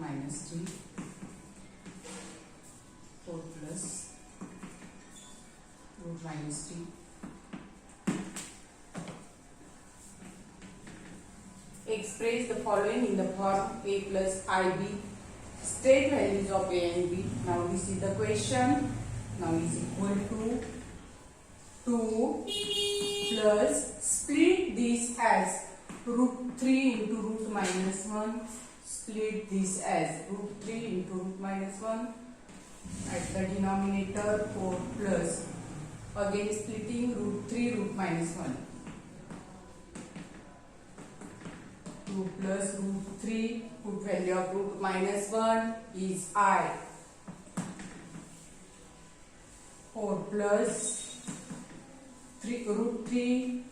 minus 3 4 plus root minus 3. Express the following in the form a plus ib. State values of a and b. Now this is the question. Now is equal to 2 plus split this as root 3 into root minus 1. Split this as root 3 into root minus 1. At the denominator 4 plus, again splitting root 3 root minus 1. 2 plus root 3, put value of root minus 1 is I. 4 plus root 3,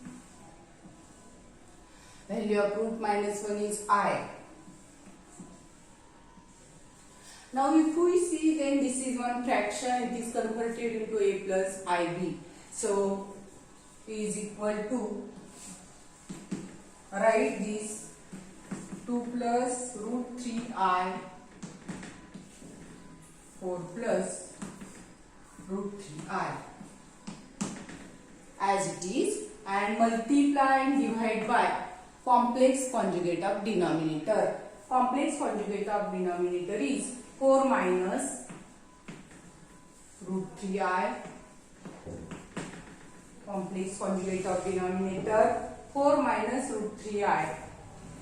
value of root minus 1 is I. Now if we see, then this is one fraction, it is converted into a plus ib. So is equal to, write this 2 plus root 3i 4 plus root 3i as it is, and multiply and divide by complex conjugate of denominator. Complex conjugate of denominator is 4 minus root 3i. Complex conjugate of denominator 4 minus root 3i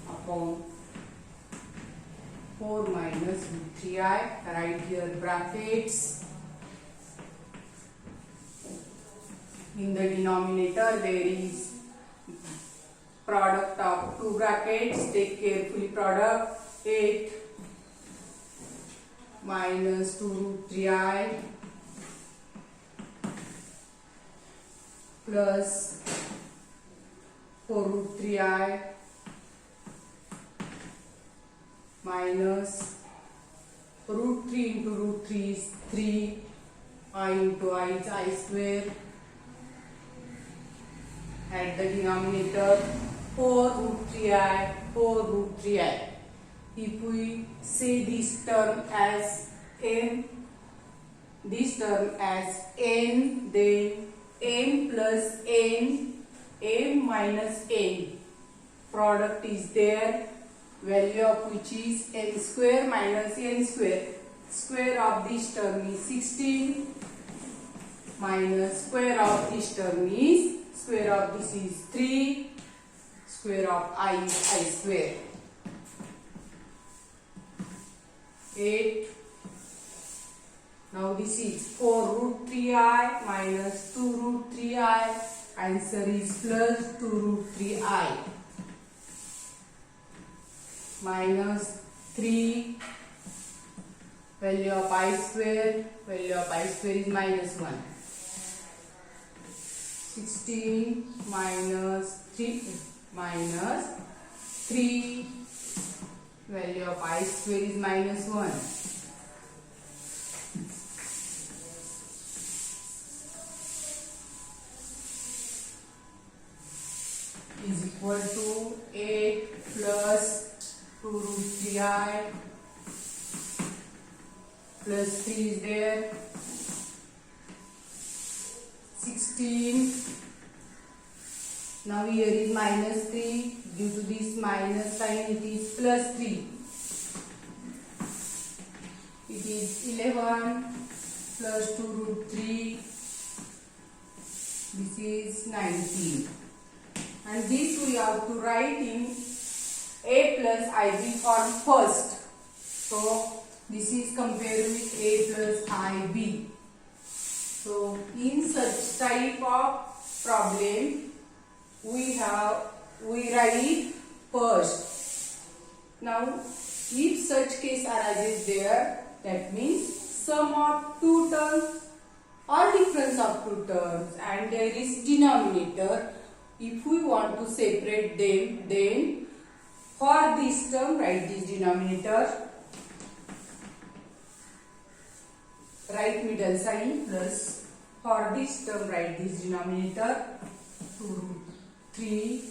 upon 4 minus root 3i. Write here brackets. In the denominator there is product of two brackets. Take carefully product. 8 minus 2 root 3i plus 4 root 3i minus root 3 into root 3 is 3, I into I is I square. At the denominator 4 root 3i, 4 root 3i. If we say this term as m, this term as n, then m plus n, m minus n, product is there, value of which is n square minus n square. Square of this term is 16 minus square of this term is, square of this is 3, square of I is I square. 8. Now this is 4 root 3i minus 2 root 3i. Answer is plus 2 root 3i. Minus 3, value of I square. Value of I square is minus 1. 16 minus 3 minus 3, value of I square is minus 1. Is equal to 8 plus 2 root 3i plus 3 is there. 16. Now here is minus 3. Due to this minus sign, it is plus 3. It is 11 plus 2 root 3. This is 19. And this we have to write in a plus ib form first. So this is compared with a plus ib. So in such type of problem, we write first. Now if such case arises there, that means sum of two terms or difference of two terms, and there is denominator. If we want to separate them, then for this term write this denominator, write middle sign, plus for this term write this denominator 2 root 3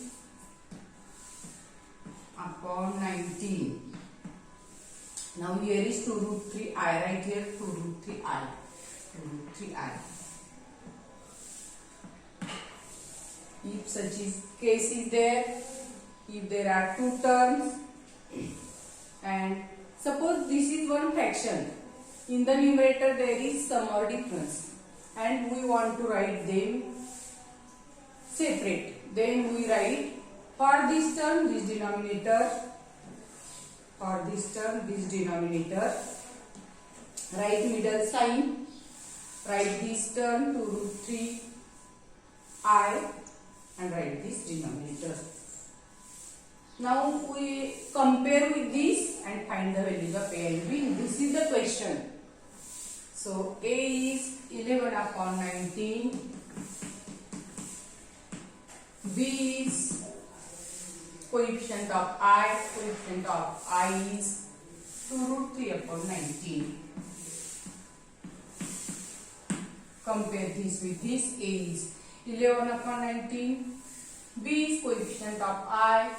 upon 19. Now here is 2 root 3 I. Right here 2 root 3 I. 2 root 3 I. If such is case is there, if there are two terms, and suppose this is one fraction, in the numerator there is sum or difference, and we want to write them separate, then we write for this term this denominator, for this term this denominator, write middle sign, write this term 2 root 3 I, and write this denominator. Now we compare with this and find the values of A and B. This is the question. So A is 11 upon 19. B is coefficient of I is 2 root 3 upon 19. Compare this with this. A is 11 upon 19. B is coefficient of I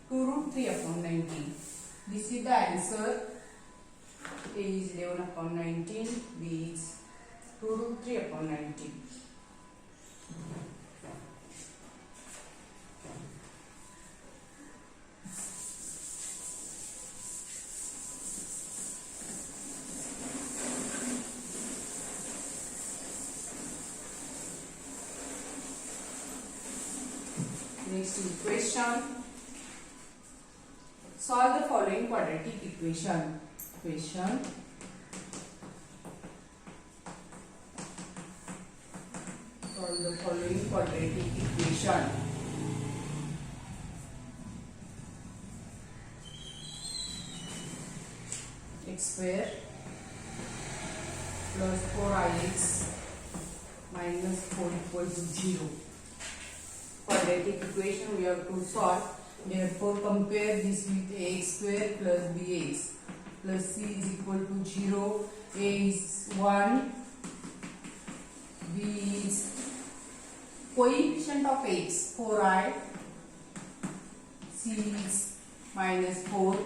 2 root 3 upon 19. This is the answer. A is 11 upon 19. B is 2 root 3 upon 19. Next equation. Solve the following quadratic equation. Solve the following quadratic equation. X square plus 4ix minus 4 equal to 0. Quadratic equation we have to solve. Therefore, compare this with ax square plus bx plus c is equal to 0. A is 1. B is coefficient of x 4i. C is minus 4.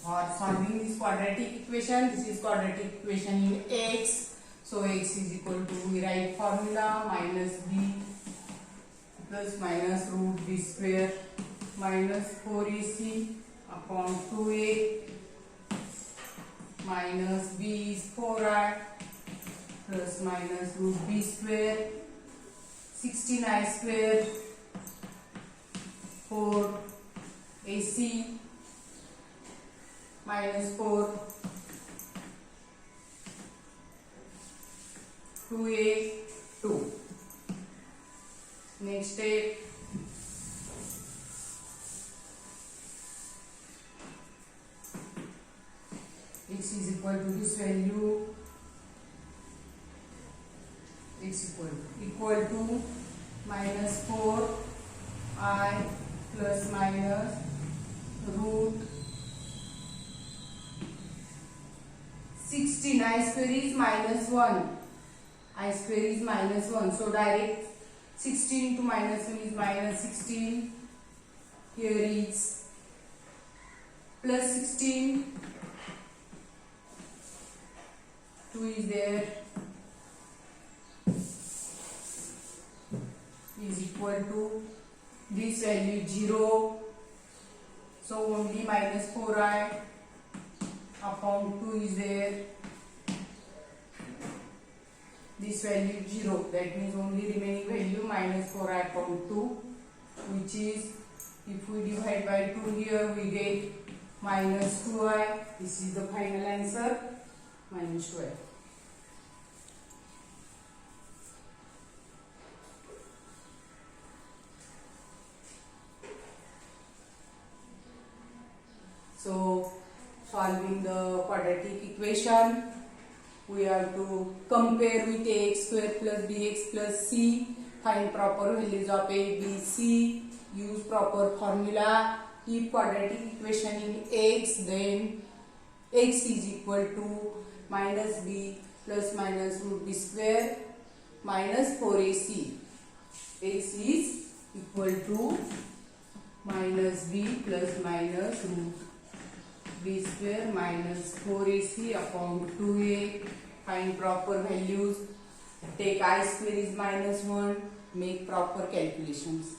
For solving this quadratic equation, this is quadratic equation in x. So x is equal to, we write formula, minus b plus minus root b square minus 4ac upon 2a minus b is 4i plus minus root b square 16i square 4 ac minus 4 2a 2. Next step, x is equal to this value, x equal to minus 4 I plus minus root 16 I square is minus 1. I square is minus 1. So direct 16 to minus 1 is minus 16. Here is plus 16. 2 is there. Is equal to this value 0. So only minus 4i upon 2 is there. This value 0, that means only remaining value minus 4i upon 2, which is, if we divide by 2 here, we get minus 2i. This is the final answer, minus 2i. So, solving the quadratic equation, we have to compare with ax square plus bx plus c, find proper values of a, b, c, use proper formula. If quadratic equation in x, then x is equal to minus b plus minus root b square minus 4ac. X is equal to minus b plus minus root b square minus 4ac upon 2a. Find proper values. Take I square is -1. Make proper calculations.